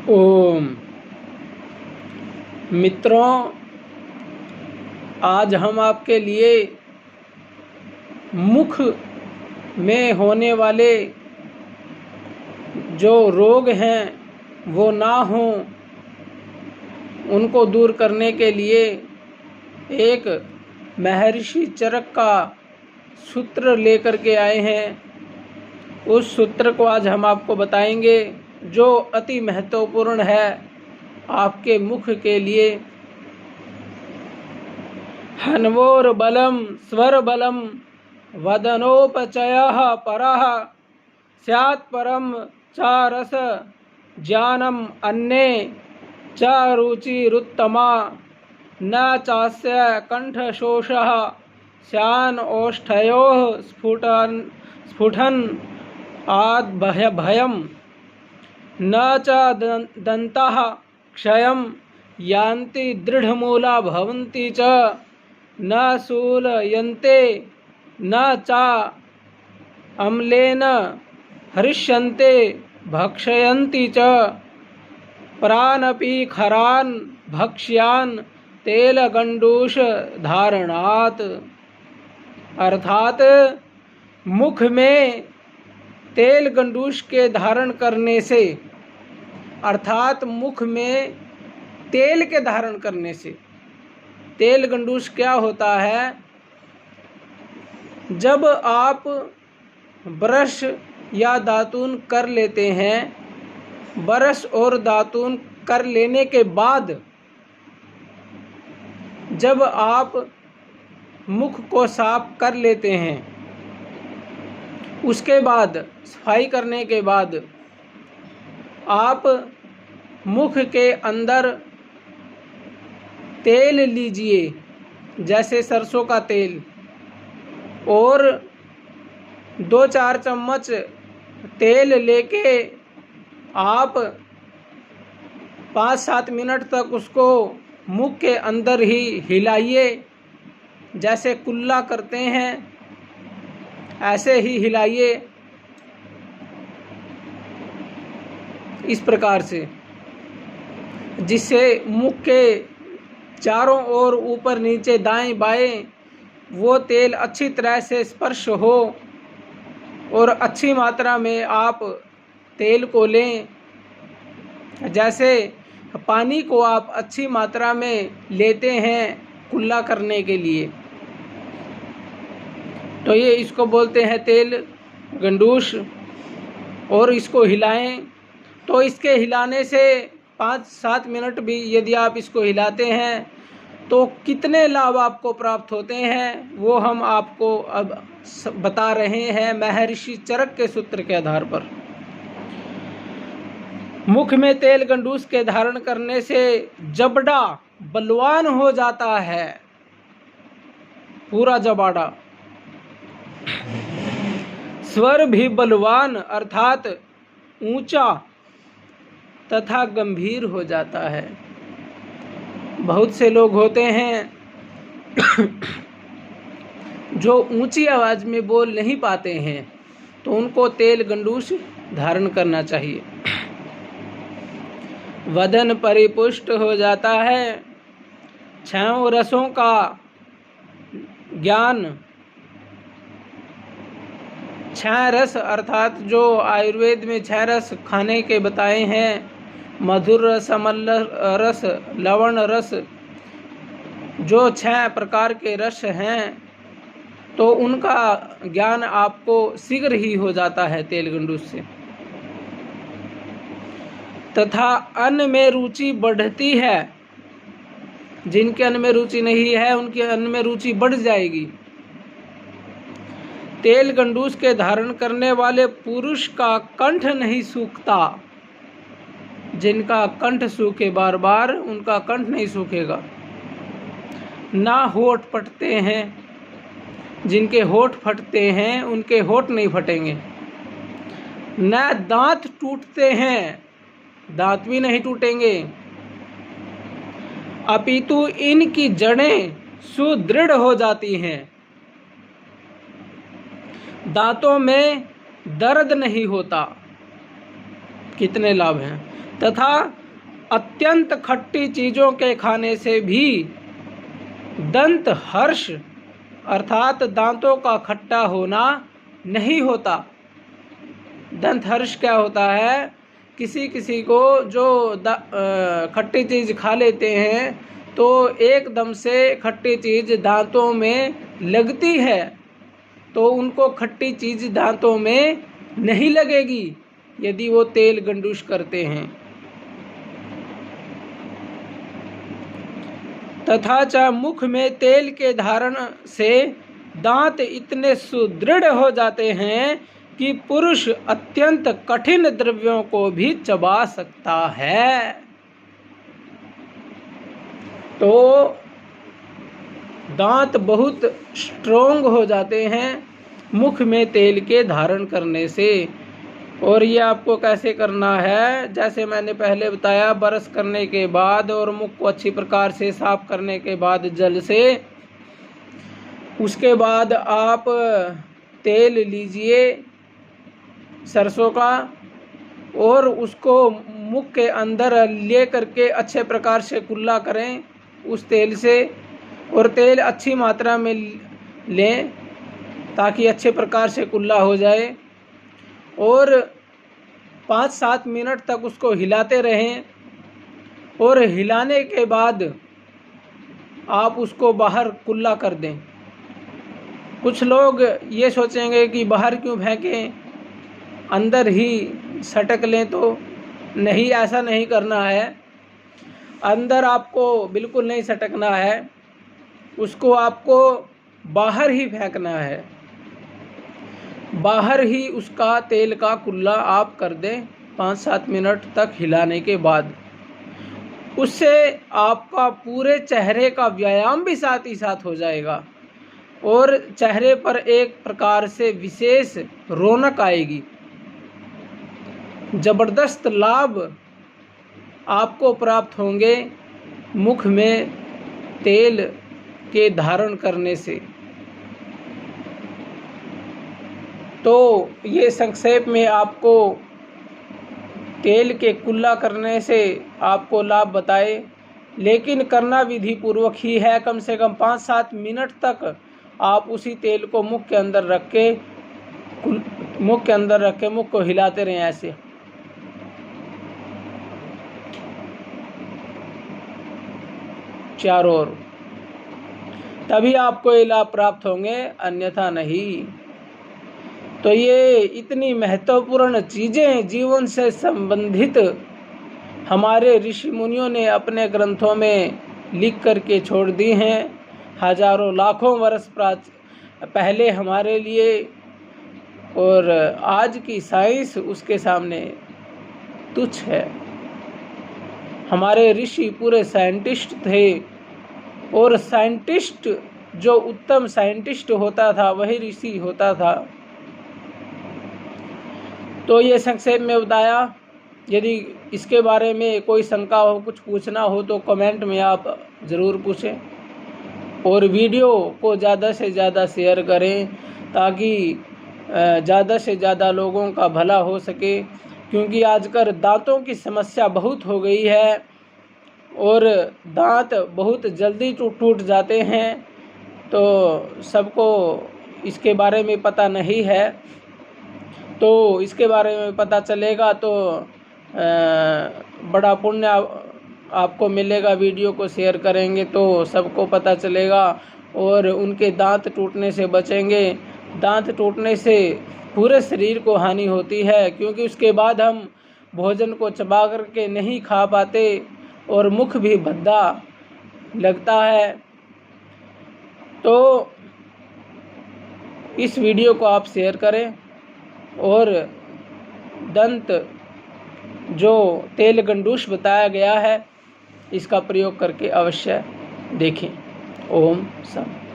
ओम। मित्रों, आज हम आपके लिए मुख में होने वाले जो रोग हैं वो ना हों, उनको दूर करने के लिए एक महर्षि चरक का सूत्र लेकर के आए हैं। उस सूत्र को आज हम आपको बताएंगे जो अति महत्वपूर्ण है आपके मुख के लिए। हन्वोर बलम स्वर बलम वदनोपचयः परः स्यात् परम च रस ज्ञानम अन्ये च रुचिरुत्तमा न चास्य कंठशोषः स्यान् ओष्ठयोः स्फुटन् आद् भयम् न च दन्तः क्षयं यान्ति दृढमूला भवन्ति च न शूलयन्ते न च अम्लेन हरिष्यन्ते भक्षयन्ति च प्रानपि खरान् भक्ष्यान् तेलगंडूष धारणात्। अर्थात मुख में तेल गंडूष के धारण करने से, अर्थात मुख में तेल के धारण करने से। तेल गंडूष क्या होता है? जब आप ब्रश या दातून कर लेते हैं, ब्रश और दातून कर लेने के बाद जब आप मुख को साफ कर लेते हैं, उसके बाद सफाई करने के बाद आप मुख के अंदर तेल लीजिए, जैसे सरसों का तेल, और 2-4 चम्मच तेल लेके आप 5-7 मिनट तक उसको मुख के अंदर ही हिलाइए। जैसे कुल्ला करते हैं ऐसे ही हिलाइए, इस प्रकार से, जिससे मुख के चारों ओर, ऊपर नीचे दाएं बाएं वो तेल अच्छी तरह से स्पर्श हो और अच्छी मात्रा में आप तेल को लें। जैसे पानी को आप अच्छी मात्रा में लेते हैं कुल्ला करने के लिए, तो ये इसको बोलते हैं तेल गंडूष। और इसको हिलाएं, तो इसके हिलाने से 5-7 मिनट भी यदि आप इसको हिलाते हैं तो कितने लाभ आपको प्राप्त होते हैं वो हम आपको अब बता रहे हैं महर्षि चरक के सूत्र के आधार पर। मुख में तेल गंडूष के धारण करने से जबड़ा बलवान हो जाता है, पूरा जबाड़ा। स्वर भी बलवान अर्थात ऊंचा तथा गंभीर हो जाता है। बहुत से लोग होते हैं जो ऊंची आवाज में बोल नहीं पाते हैं, तो उनको तेल गंडूष धारण करना चाहिए। वदन परिपुष्ट हो जाता है, 6 रसों का ज्ञान। 6 रस अर्थात जो आयुर्वेद में 6 रस खाने के बताए हैं, मधुर रस, अम्ल रस, लवण रस, जो 6 प्रकार के रस हैं, तो उनका ज्ञान आपको शीघ्र ही हो जाता है तेल गंडूष से। तथा अन्न में रुचि बढ़ती है, जिनके अन्न में रुचि नहीं है उनके अन्न में रुचि बढ़ जाएगी। तेल गंडूष के धारण करने वाले पुरुष का कंठ नहीं सूखता। जिनका कंठ सूखे बार बार, उनका कंठ नहीं सूखेगा। ना होठ फटते हैं, जिनके होठ फटते हैं उनके होठ नहीं फटेंगे। न दांत टूटते हैं, दांत भी नहीं टूटेंगे। अपितु इनकी जड़ें सुदृढ़ हो जाती हैं। दांतों में दर्द नहीं होता। कितने लाभ हैं। तथा अत्यंत खट्टी चीज़ों के खाने से भी दंत हर्ष अर्थात दांतों का खट्टा होना नहीं होता। दंत हर्ष क्या होता है, किसी किसी को जो खट्टी चीज़ खा लेते हैं तो एकदम से खट्टी चीज़ दांतों में लगती है, तो उनको खट्टी चीज़ दांतों में नहीं लगेगी यदि वो तेल गंडूश करते हैं। तथा च मुख में तेल के धारण से दांत इतने सुदृढ़ हो जाते हैं कि पुरुष अत्यंत कठिन द्रव्यों को भी चबा सकता है। तो दांत बहुत स्ट्रोंग हो जाते हैं मुख में तेल के धारण करने से। और ये आपको कैसे करना है, जैसे मैंने पहले बताया, ब्रश करने के बाद और मुख को अच्छी प्रकार से साफ करने के बाद जल से, उसके बाद आप तेल लीजिए सरसों का और उसको मुख के अंदर ले करके अच्छे प्रकार से कुल्ला करें उस तेल से, और तेल अच्छी मात्रा में लें ताकि अच्छे प्रकार से कुल्ला हो जाए। और 5-7 मिनट तक उसको हिलाते रहें और हिलाने के बाद आप उसको बाहर कुल्ला कर दें। कुछ लोग ये सोचेंगे कि बाहर क्यों फेंकें, अंदर ही सटक लें, तो नहीं, ऐसा नहीं करना है। अंदर आपको बिल्कुल नहीं सटकना है, उसको आपको बाहर ही फेंकना है। बाहर ही उसका तेल का कुल्ला आप कर दें 5-7 मिनट तक हिलाने के बाद। उससे आपका पूरे चेहरे का व्यायाम भी साथ ही साथ हो जाएगा और चेहरे पर एक प्रकार से विशेष रौनक आएगी। जबरदस्त लाभ आपको प्राप्त होंगे मुख में तेल के धारण करने से। तो ये संक्षेप में आपको तेल के कुल्ला करने से आपको लाभ बताए, लेकिन करना विधि पूर्वक ही है। कम से कम 5-7 मिनट तक आप उसी तेल को मुख के अंदर रख के मुख को हिलाते रहें ऐसे। चारों ओर, तभी आपको ये लाभ प्राप्त होंगे, अन्यथा नहीं। तो ये इतनी महत्वपूर्ण चीज़ें जीवन से संबंधित हमारे ऋषि मुनियों ने अपने ग्रंथों में लिख करके छोड़ दी हैं, हजारों लाखों वर्ष पहले हमारे लिए। और आज की साइंस उसके सामने तुच्छ है। हमारे ऋषि पूरे साइंटिस्ट थे, और साइंटिस्ट जो उत्तम साइंटिस्ट होता था वही ऋषि होता था। तो ये संक्षेप में बताया। यदि इसके बारे में कोई शंका हो, कुछ पूछना हो, तो कमेंट में आप ज़रूर पूछें, और वीडियो को ज़्यादा से ज़्यादा शेयर करें ताकि ज़्यादा से ज़्यादा लोगों का भला हो सके। क्योंकि आजकल दांतों की समस्या बहुत हो गई है और दांत बहुत जल्दी टूट जाते हैं, तो सबको इसके बारे में पता नहीं है। तो इसके बारे में पता चलेगा तो बड़ा पुण्य आपको मिलेगा। वीडियो को शेयर करेंगे तो सबको पता चलेगा और उनके दांत टूटने से बचेंगे। दांत टूटने से पूरे शरीर को हानि होती है, क्योंकि उसके बाद हम भोजन को चबा करके नहीं खा पाते और मुख भी भद्दा लगता है। तो इस वीडियो को आप शेयर करें और दंत जो तेल गंडूश बताया गया है इसका प्रयोग करके अवश्य देखें। ओम शांति।